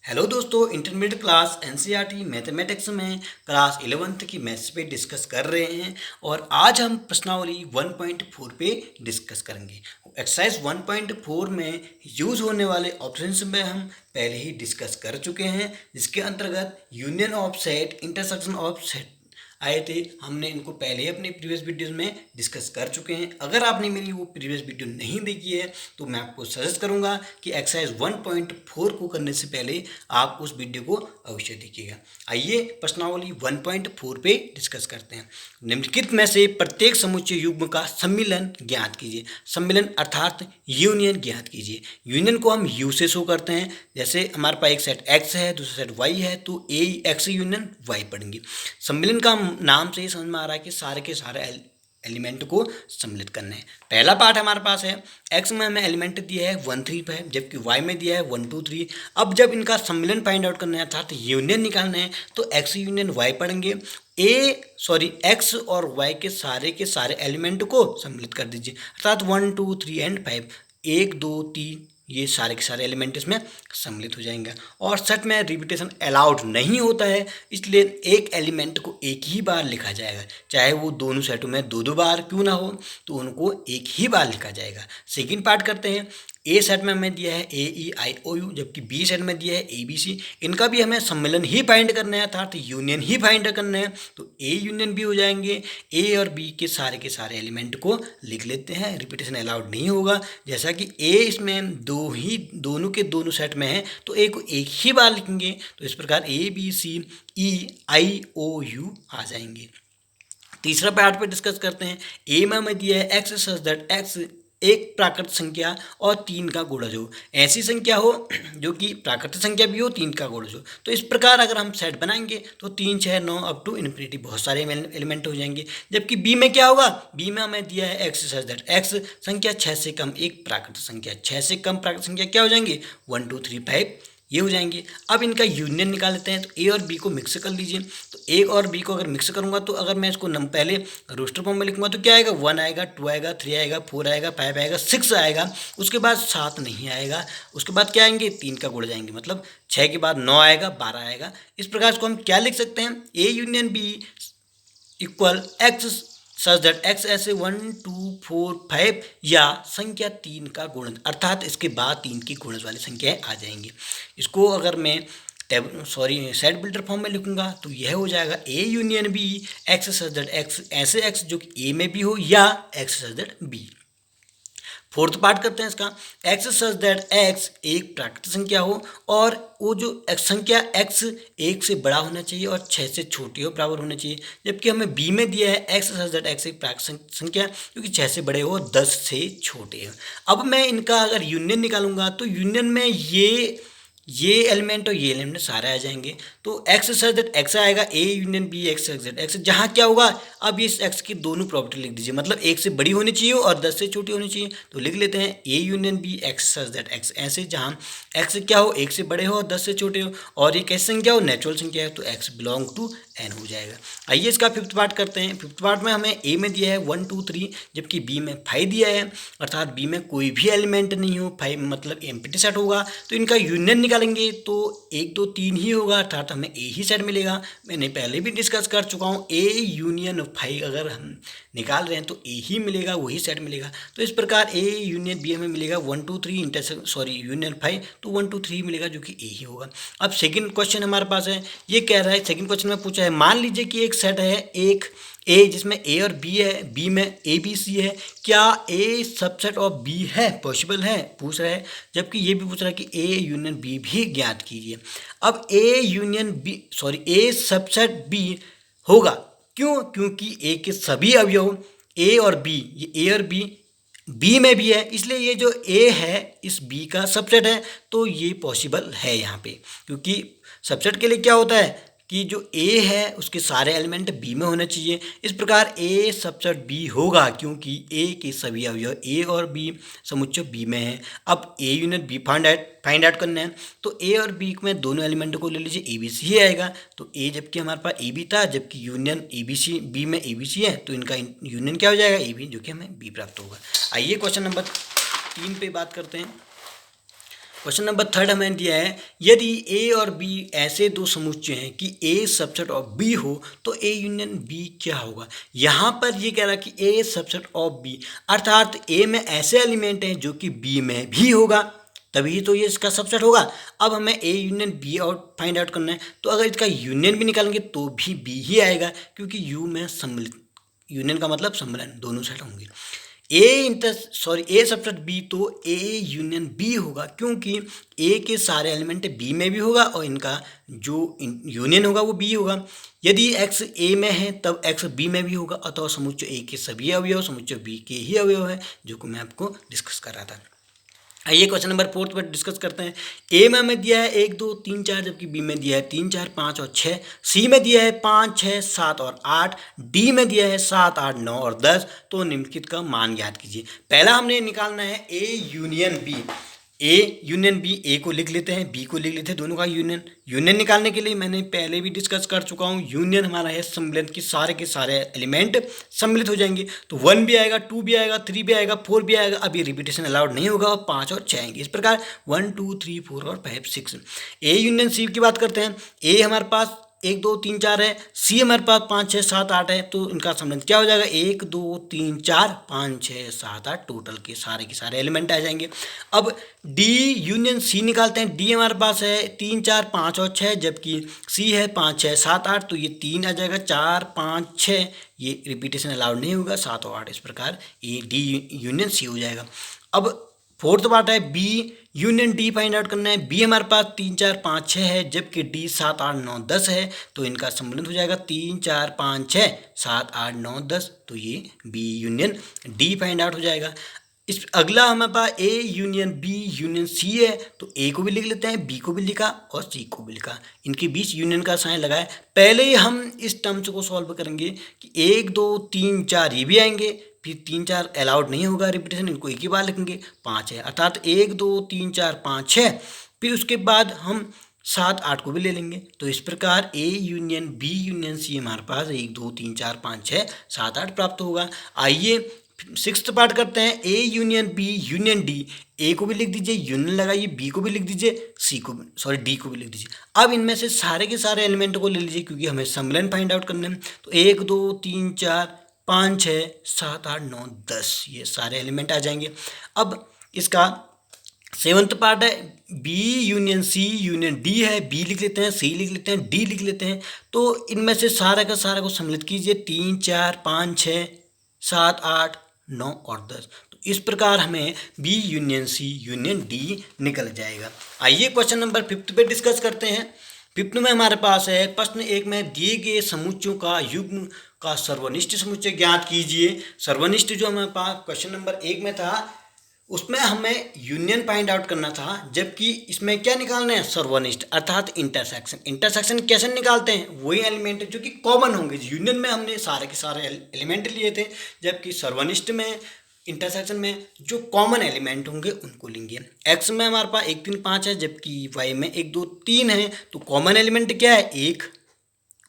Hello दोस्तों, intermediate class NCERT mathematics में class 11th की मैथ्स पे डिस्कस कर रहे हैं और आज हम प्रश्नावली 1.4 पे डिस्कस करेंगे। एक्सरसाइज 1.4 में यूज़ होने वाले ऑप्शंस में हम पहले ही डिस्कस कर चुके हैं, जिसके अंतर्गत union of set, intersection of set आए थे। हमने इनको पहले ही अपने प्रीवियस वीडियोस में डिस्कस कर चुके हैं। अगर आपने मेरी वो प्रीवियस वीडियो नहीं देखी है तो मैं आपको सजेस्ट करूंगा कि एक्सरसाइज 1.4 को करने से पहले आप उस वीडियो को अवश्य देखिएगा। आइए प्रश्नावली 1.4 पे डिस्कस करते हैं। निम्नलिखित में से प्रत्येक समुच्चय युग्म का सम्मिलन ज्ञात कीजिए। सम्मिलन अर्थात यूनियन ज्ञात कीजिए। यूनियन को हम यू से शो करते हैं। जैसे हमारे पास एक सेट एक्स है, दूसरा सेट वाई है, तो ए एक्स यूनियन वाई पढ़ेंगे। सम्मिलन का नाम से ही समझ में आ रहा है कि सारे के सारे एलिमेंट को सम्मिलित करना है। पहला पार्ट हमारे पास है, एक्स में हमें एलिमेंट दिया है 1 3 5, जबकि वाई में दिया है 1 2 3। अब जब इनका सम्मिलन फाइंड आउट करना है अर्थात यूनियन निकालना है तो एक्स यूनियन वाई पढ़ेंगे। एक्स और वाई के सारे एलिमेंट को सम्मिलित कर दीजिए अर्थात 1 2 3 एंड 5, 1 2 3 ये सारे के सारे एलिमेंट इसमें सम्मिलित हो जाएंगे। और सेट में रिपीटेशन अलाउड नहीं होता है, इसलिए एक एलिमेंट को एक ही बार लिखा जाएगा, चाहे वो दोनों सेटों में दो दो बार क्यों ना हो, तो उनको एक ही बार लिखा जाएगा। सेकंड पार्ट करते हैं। ए सेट में हमें दिया है ए ई आई ओ यू, जबकि बी सेट में दिया है ए बी सी। इनका भी हमें सम्मिलन ही फाइंड करना है अर्थात यूनियन ही फाइंड करना है, तो ए यूनियन बी हो जाएंगे। ए और बी के सारे एलिमेंट को लिख लेते हैं, रिपीटेशन अलाउड नहीं होगा। जैसा कि ए इसमें दोनों के दोनों सेट में है तो ए को एक ही बार लिखेंगे, तो इस प्रकार ए B C E I O you आ जाएंगे। तीसरा पार्ट पे डिस्कस करते हैं। ए में हमें दिया है एक्स सच दैट एक्स एक प्राकृत संख्या और 3 का गुणज हो। ऐसी संख्या हो जो कि प्राकृतिक संख्या भी हो, 3 का गुणज हो। तो इस प्रकार अगर हम सेट बनाएंगे तो 3 6 9 अप टू इन्फिनिटी बहुत सारे एलिमेंट हो जाएंगे। जबकि बी में क्या होगा, बी में हमें दिया है एक्स सच दैट एक्स संख्या 6 से कम एक प्राकृतिक संख्या, 6 से कम प्राकृतिक संख्या क्या हो जाएंगे 1 2 3 5 ये हो जाएंगे। अब इनका यूनियन निकाल लेते हैं, तो ए और बी को मिक्स कर लीजिए। तो ए और बी को अगर मिक्स करूंगा तो अगर मैं इसको पहले रोस्टर फॉर्म में लिखूंगा तो क्या आएगा 1 आएगा, 2 आएगा, 3 आएगा, 4 आएगा, 5 आएगा, 6 आएगा, उसके बाद 7 नहीं आएगा। उसके बाद क्या आएंगे 3 का गुण जाएंगे, मतलब 6 के बाद 9 आएगा, 12 आएगा। इस प्रकार इसको हम क्या लिख सकते हैं, A union B equal X such that X ऐसे 1 2 4 5 या संख्या 3 का गुणज अर्थात इसके बाद 3 की गुणज वाली संख्याएं आ जाएंगी। इसको अगर मैं सेट बिल्डर फॉर्म में लिखूंगा तो यह हो जाएगा A union B X such that X ऐसे एक्स जो कि ए में भी हो या X such that B. Fourth part करते हैं इसका, एक्स सच दैट एक्स एक प्राकृतिक संख्या हो और वो जो एक्स संख्या एक्स 1 से बड़ा होना चाहिए और 6 से छोटी हो बराबर होना चाहिए। जबकि हमें बी में दिया है एक्स सच दैट एक्स एक प्राकृतिक संख्या जो कि 6 से बड़े हो 10 से छोटे हो। अब मैं इनका अगर यूनियन निकालूंगा तो यूनियन में ये एलिमेंट और ये एलिमेंट सारे आ जाएंगे। तो एक्स सच दैट एक्स आएगा A union B X such that X, जहाँ क्या होगा अब इस एक्स की दोनों प्रॉपर्टी लिख दीजिए, मतलब 1 से बड़ी होनी चाहिए और 10 से छोटी होनी चाहिए। तो लिख लेते हैं A union B X such that X ऐसे, जहाँ एक्स क्या हो 1 से बड़े हो और 10 से छोटे हो और ये कैसी संख्या हो नेचुरल संख्या है, तो एक्स बिलोंग टू एन हो जाएगा। आइए इसका फिफ्थ पार्ट करते हैं। फिफ्थ पार्ट में हमें ए में दिया है 1 2 3, जबकि बी में 5 दिया है अर्थात बी में कोई भी एलिमेंट नहीं हो, 5 मतलब एम्प्टी सेट होगा। तो इनका यूनियन निकालेंगे तो 1 2 3 ही होगा अर्थात हमें ए ही सेट मिलेगा। मैंने पहले भी डिस्कस कर चुका हूँ, ए यूनियन 5 अगर हम निकाल रहे हैं तो ए ही मिलेगा, वही सेट मिलेगा। तो इस प्रकार ए यूनियन बी हमें मिलेगा 1 2 3 यूनियन 5, तो 1 2 3 मिलेगा जो कि ए ही होगा। अब सेकंड क्वेश्चन हमारे पास है, ये कह रहा है सेकंड क्वेश्चन में पूछा है, मान लीजिए कि एक सेट है एक ए जिसमें ए और बी है, बी में ए बी सी है, क्या ए सबसेट ऑफ बी है, पॉसिबल है पूछ रहा है। जबकि ये भी पूछ रहा है कि ए यूनियन बी भी ज्ञात कीजिए। अब ए सबसेट बी होगा, क्यों, क्योंकि ए के सभी अवयव ए और बी, ये ए और बी में भी है, इसलिए ये जो ए है इस बी का सबसेट है, तो ये पॉसिबल है यहाँ पे। क्योंकि सबसेट के लिए क्या होता है कि जो ए है उसके सारे एलिमेंट बी में होने चाहिए। इस प्रकार ए सबसेट बी होगा क्योंकि ए के सभी अवयव ए और बी समुच्चय बी में है। अब A union B find out करना है, तो ए और बी में दोनों एलिमेंट को ले लीजिए, ए बी सी ही आएगा। तो ए जबकि हमारे पास ए बी था, जबकि union A B C B में ए बी सी है, तो इनका यूनियन क्या हो जाएगा ए बी, जो कि हमें बी प्राप्त होगा। आइए क्वेश्चन नंबर 3 पे बात करते हैं। क्वेश्चन नंबर थर्ड हमें दिया है, यदि ए और बी ऐसे दो समुच्चय हैं कि ए सबसेट ऑफ बी हो तो ए यूनियन बी क्या होगा। यहाँ पर ये कह रहा है कि ए सबसेट ऑफ बी, अर्थात ए में ऐसे एलिमेंट हैं जो कि बी में भी होगा, तभी तो ये इसका सबसेट होगा। अब हमें ए union be out find out करना है, तो अगर इसका यूनियन भी निकालेंगे तो भी बी ही आएगा, क्योंकि यू में सम्मिलित, यूनियन का मतलब सम्मिलन, दोनों सेट होंगे। ए सबसेट बी तो ए यूनियन बी होगा, क्योंकि ए के सारे एलिमेंट बी में भी होगा और इनका जो यूनियन होगा वो बी होगा। यदि एक्स ए में है तब एक्स बी में भी होगा, अतः समुच्चय ए के सभी अवयव समुच्चय बी के ही अवयव है, जो कि मैं आपको डिस्कस कर रहा था। आइए क्वेश्चन नंबर फोर्थ पर डिस्कस करते हैं। ए में हमें दिया है 1 2 3 4, जबकि बी में दिया है 3 4 5 और 6, सी में दिया है 5 6 7 और 8, डी में दिया है 7 8 9 और 10। तो निम्नलिखित का मान ज्ञात कीजिए। पहला हमने निकालना है A union B. A union B, A को लिख लेते हैं, बी को लिख लेते हैं, दोनों का यूनियन निकालने के लिए मैंने पहले भी डिस्कस कर चुका हूँ। यूनियन हमारा है सम्मिलित, की सारे के सारे एलिमेंट सम्मिलित हो जाएंगे, तो 1 भी आएगा, 2 भी आएगा, 3 भी आएगा, 4 भी आएगा। अब ये रिपीटेशन अलाउड नहीं होगा और 5 और 6 आएंगे। इस प्रकार 1 2 3 4 और 5 6। ए यूनियन सी की बात करते हैं। ए हमारे पास 1 2 3 4 है, सी हमारे पास 5 6 7 8 है, तो इनका संबंध क्या हो जाएगा, 1 2 3 4 5 6 7 8, टोटल के सारे एलिमेंट आ जाएंगे। अब डी यूनियन सी निकालते हैं। डी हमारे पास है 3 4 5 और 6, जबकि सी है 5 6 7 8, तो ये 3 आ जाएगा, 4 5 6, ये रिपीटेशन अलाउड नहीं होगा, 7 और 8। इस प्रकार ये डी यूनियन सी हो जाएगा। अब फोर्थ पार्ट है B union D find out करना है। बी हमारे पास 3 4 5 6 है, जबकि डी 7 8 9 10 है, तो इनका सम्मिलन हो जाएगा 3 4 5 6 7 8 9 10, तो ये B union D find out हो जाएगा। इस अगला हमारे पास A union B union C है, तो ए को भी लिख लेते हैं, बी को भी लिखा और सी को भी लिखा, इनके बीच यूनियन का साइन लगाए। पहले ही हम इस टर्म्स को सॉल्व करेंगे कि 1 2 3 4 ये भी आएंगे, फिर 3 4 अलाउड नहीं होगा रिपीटेशन, इनको एक ही बार लिखेंगे, 5 है, अर्थात 1 2 3 4 5 6। फिर उसके बाद हम 7 8 को भी ले लेंगे। तो इस प्रकार A union B union C हमारे पास 1 2 3 4 5 6 7 8 प्राप्त होगा। आइए सिक्स्थ पार्ट करते हैं। A union B union D, A को भी लिख दीजिए, यूनियन लगाइए, बी को भी लिख दीजिए, डी को भी लिख दीजिए। अब इनमें से सारे के सारे एलिमेंट को ले लीजिए, क्योंकि हमें सम्मिलन फाइंड आउट करने हैं। तो 1 2 3 4 5 6 7 8 9 10, ये सारे एलिमेंट आ जाएंगे। अब इसका सेवंथ पार्ट है B union C union D है, बी लिख लेते हैं, सी लिख लेते हैं, डी लिख लेते हैं। तो इनमें से सारा का सारा को सम्मिलित कीजिए, 3 4 5 6 7 8 9 और 10। तो इस प्रकार हमें B union C union D निकल जाएगा। आइए क्वेश्चन नंबर 5 पे डिस्कस करते हैं। 5 में हमारे पास है प्रश्न 1 में दिए गए समुच्चयों का युग्म का सर्वनिष्ठ समुच्चय ज्ञात कीजिए। सर्वनिष्ठ जो हमारे पास क्वेश्चन नंबर 1 में था, उसमें हमें यूनियन फाइंड आउट करना था, जबकि इसमें क्या निकालना है, सर्वनिष्ठ, अर्थात इंटरसेक्शन। इंटरसेक्शन कैसे निकालते हैं, वही एलिमेंट जो कि कॉमन होंगे। यूनियन में हमने सारे के सारे एलिमेंट लिए थे, जबकि सर्वनिष्ठ में इंटरसेक्शन में जो कॉमन एलिमेंट होंगे उनको लेंगे। एक्स में हमारे पास 1 3 5 है, जबकि वाई में 1 2 3 है, तो कॉमन एलिमेंट क्या है, 1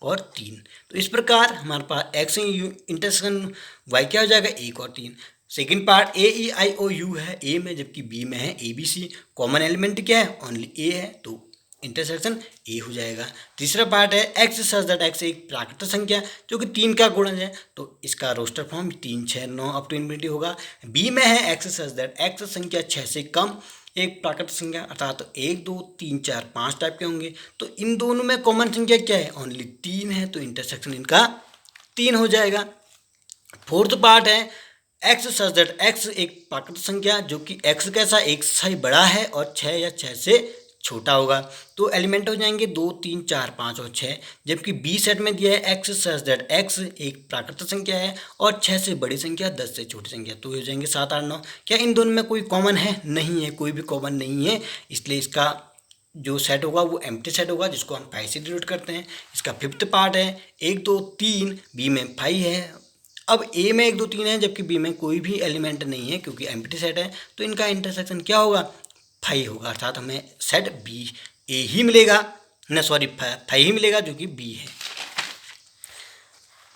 और 3। तो इस प्रकार हमारे पास एक्स इंटरसेक्शन वाई क्या हो जाएगा, 1 और 3। Second part A E I O U है ए में, जबकि बी में है A B C. Common element क्या है, ओनली ए है, तो इंटरसेक्शन ए हो जाएगा। तीसरा पार्ट है एक्स सच दैट एक्स एक प्राकृतिक संख्या जो कि 3 का गुणज है, तो इसका roster form 3 6 9 up to infinity होगा। बी में है एक्स सच दैट एक्स संख्या 6 से कम एक प्राकृतिक संख्या, अर्थात तो 1 2 3 4 5 टाइप के होंगे। तो इन दोनों में कॉमन संख्या क्या है, ओनली 3 है, तो इंटरसेक्शन इनका 3 हो जाएगा। फोर्थ पार्ट है एक्स सच दैट एक्स एक प्राकृतिक संख्या जो कि एक्स कैसा, 1 से बड़ा है और 6 या 6 से छोटा होगा, तो एलिमेंट हो जाएंगे 2 3 4 5 और 6। जबकि बी सेट में दिया है एक्स सच दैट एक्स एक प्राकृतिक संख्या है और 6 से बड़ी संख्या 10 से छोटी संख्या, तो हो जाएंगे 7 8 9। क्या इन दोनों में कोई कॉमन है, नहीं है, कोई भी कॉमन नहीं है, इसलिए इसका जो सेट होगा वो एम्प्टी सेट होगा, जिसको हम 5 से डिनोट करते हैं। इसका फिफ्थ पार्ट है 1 2 3, बी में 5 है। अब ए में 1 2 3 है, जबकि बी में कोई भी एलिमेंट नहीं है, क्योंकि एम्प्टी सेट है, तो इनका इंटरसेक्शन क्या होगा, 5 होगा, अर्थात हमें सेट बी ए ही मिलेगा, न सॉरी 5 ही मिलेगा, जो कि बी है।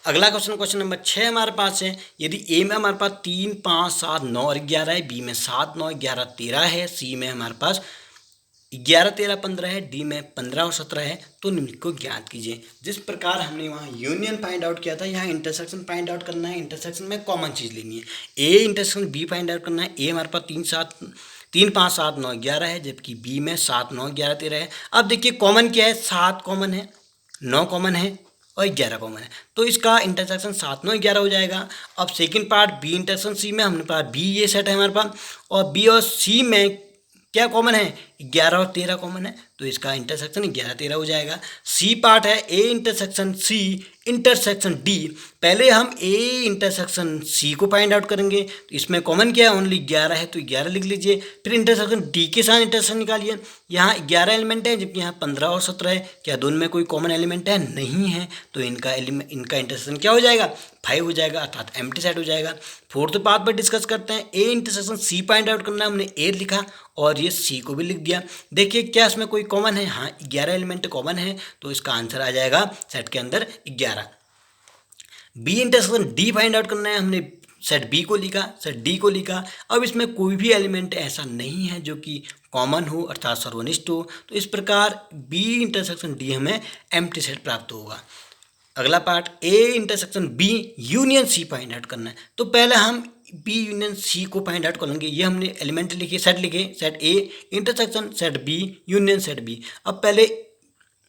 अगला क्वेश्चन नंबर 6 हमारे पास है। यदि ए में हमारे पास 3 5 7 9 और 11 है, बी में 7 9 11 13 है, सी में हमारे पास 11, 13, 15 है, डी में 15 और 17 है, तो निम्न को ज्ञात कीजिए। जिस प्रकार हमने वहाँ यूनियन फाइंड आउट किया था, यहाँ इंटरसेक्शन फाइंड आउट करना है। इंटरसेक्शन में कॉमन चीज़ लेनी है, A intersection B find out करना है। ए हमारे पास 3, 5, 7, 9, 11 है, जबकि बी में 7, 9, 11, 13 है। अब देखिए कॉमन क्या है, 7 कॉमन है, 9 कॉमन है और 11 कॉमन है, तो इसका इंटरसेक्शन 7, 9, 11 हो जाएगा। अब second part B intersection C में हमने पास बी ये सेट है हमारे पास, और बी और सी में क्या कॉमन है, 11 और 13 कॉमन है, तो इसका इंटरसेक्शन 11, 13 हो जाएगा। सी पार्ट है A intersection C intersection D. पहले हम ए इंटरसेक्शन सी को फाइंड आउट करेंगे, तो इसमें कॉमन क्या है, ओनली 11 है, तो 11 लिख लीजिए। फिर इंटरसेक्शन डी के साथ इंटरसेक्शन निकालिए, यहाँ 11 एलिमेंट है, जबकि यहाँ 15 और 17 है। क्या दोनों में कोई कॉमन एलिमेंट है, नहीं है, तो इनका इंटरसेक्शन क्या हो जाएगा, 5 हो जाएगा, अर्थात एम्प्टी सेट हो जाएगा। फोर्थ पार्ट पर डिस्कस करते हैं। A intersection C find out करना है, हमने ए लिखा और ये सी को भी लिख दिया। देखिए क्या इसमें कोई कॉमन है, हाँ 11 एलिमेंट कॉमन है, तो इसका आंसर आ जाएगा सेट के अंदर 11। B intersection D find out करना है, हमने सेट बी को लिखा, सेट डी को लिखा। अब इसमें कोई भी एलिमेंट ऐसा नहीं है जो कि कॉमन हो, अर्थात सर्वनिष्ठ हो, तो इस प्रकार बी इंटरसेक्शन डी हमें एम्प्टी सेट प्राप्त होगा। अगला part A intersection B union C find out करना है, तो पहले हम बी यूनियन सी को फाइंड आउट कर लेंगे। ये हमने एलिमेंट लिखे, सेट लिखे, set A intersection set B union set B. अब पहले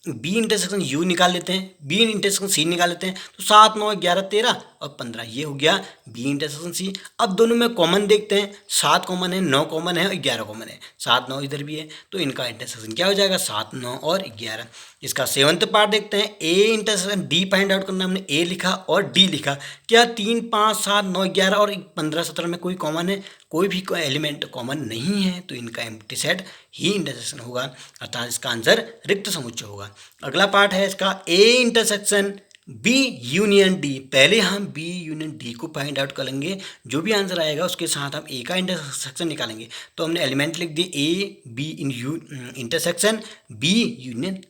बी इंटरसेक्शन यू निकाल लेते हैं, बी इंटरसेक्शन सी निकाल लेते हैं, तो 7, 9, 11, 13 और 15 ये हो गया बी इंटरसेक्शन सी। अब दोनों में कॉमन देखते हैं, 7 कॉमन है, 9 कॉमन है और 11 कॉमन है, 7, 9 इधर भी है, तो इनका इंटरसेक्शन क्या हो जाएगा, 7, 9 और 11। इसका सेवंथ पार्ट देखते हैं। A intersection D find out करना, हमने ए लिखा और डी लिखा। क्या 3, 5, 7, 9, 11 और 15, 17 में कोई कॉमन है, कोई भी एलिमेंट कॉमन नहीं है, तो इनका एम्प्टी सेट ही इंटरसेक्शन होगा, अर्थात इसका आंसर रिक्त समुच्चय होगा। अगला पार्ट है इसका A intersection B union D. पहले हम बी यूनियन डी को फाइंड आउट करेंगे, जो भी आंसर आएगा उसके साथ हम ए का इंटरसेक्शन निकालेंगे। तो हमने एलिमेंट लिख दिए A B in U intersection B union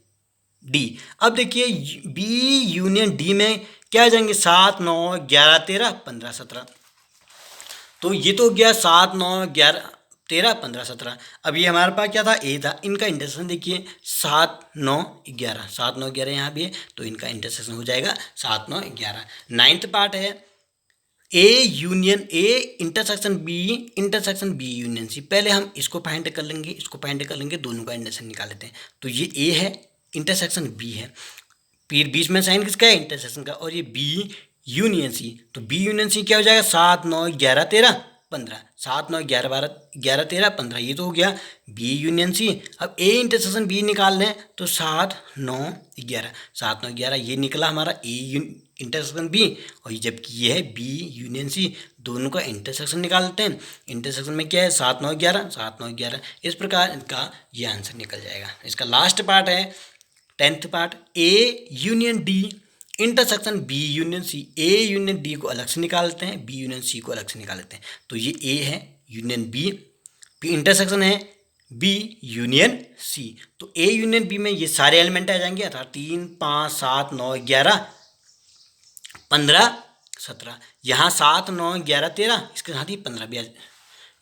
D. अब देखिए बी यूनियन डी में क्या आ जाएंगे, 7, 9, 11, 13, 15, 17, तो ये तो हो गया 7, 9, 11, 13, 15, 17। अब ये हमारे पास क्या था, ए था। इनका इंटरसेक्शन देखिए 7, 9, 11, 7, 9, 11 यहाँ भी है, तो इनका इंटरसेक्शन हो जाएगा 7, 9, 11। नाइन्थ पार्ट है A union A intersection B union C. पहले हम इसको फाइंड कर लेंगे, इसको फाइंड कर लेंगे, दोनों का इंटरसेक्शन निकाल लेते हैं। तो ये ए है, इंटरसेक्शन बी है, फिर बीच में साइन किसका है, इंटरसेक्शन का, और ये बी यूनियन सी। तो बी यूनियन सी क्या हो जाएगा, 7, 9, 11, 13, 15, 7, 9, 11, 12, 11, 13, 15, ये तो हो गया बी यूनियन सी। अब ए इंटरसेक्शन बी निकाल लें, तो 7, 9, 11, 7, 9, 11 ये निकला हमारा ए इंटरसेक्शन बी, और जबकि ये है बी यूनियन सी। दोनों का इंटरसेक्शन निकाल लेते हैं। इंटरसेक्शन में क्या है, 7, 9, 11, 7, 9, 11, इस प्रकार इनका ये आंसर निकल जाएगा। इसका लास्ट पार्ट है 10th part A union D intersection B union C. A union D को अलग से निकालते हैं, बी यूनियन सी को अलग से निकालते हैं, तो ये ए है यूनियन बी इंटरसेक्शन है बी यूनियन सी। तो ए यूनियन बी में ये सारे एलिमेंट आ जाएंगे, अर्थात 3, 5, 7, 9, 11, 15, 17। यहाँ 7, 9, 11, 13, इसके साथ ही 15 भी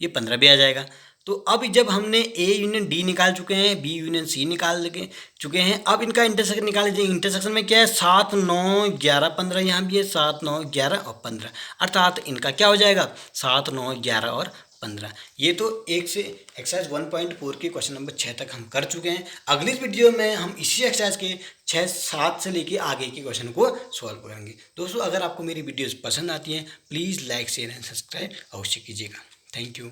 ये 15 भी आ जाएगा। तो अब जब हमने ए यूनियन डी निकाल चुके हैं, बी यूनियन सी निकाल चुके हैं, अब इनका इंटरसेक्शन निकाल लीजिए। इंटरसेक्शन में क्या है, 7, 9, 11, 15, यहाँ भी है 7, 9, 11 और 15, अर्थात इनका क्या हो जाएगा, 7, 9, 11 और 15। ये तो एक से एक्सरसाइज 1.4 के क्वेश्चन नंबर 6 तक हम कर चुके हैं। अगली वीडियो में हम इसी एक्सरसाइज के 6, 7 से लेके आगे के क्वेश्चन को सॉल्व करेंगे। दोस्तों अगर आपको मेरी वीडियोस पसंद आती हैं, please like, share and subscribe अवश्य कीजिएगा। Thank you.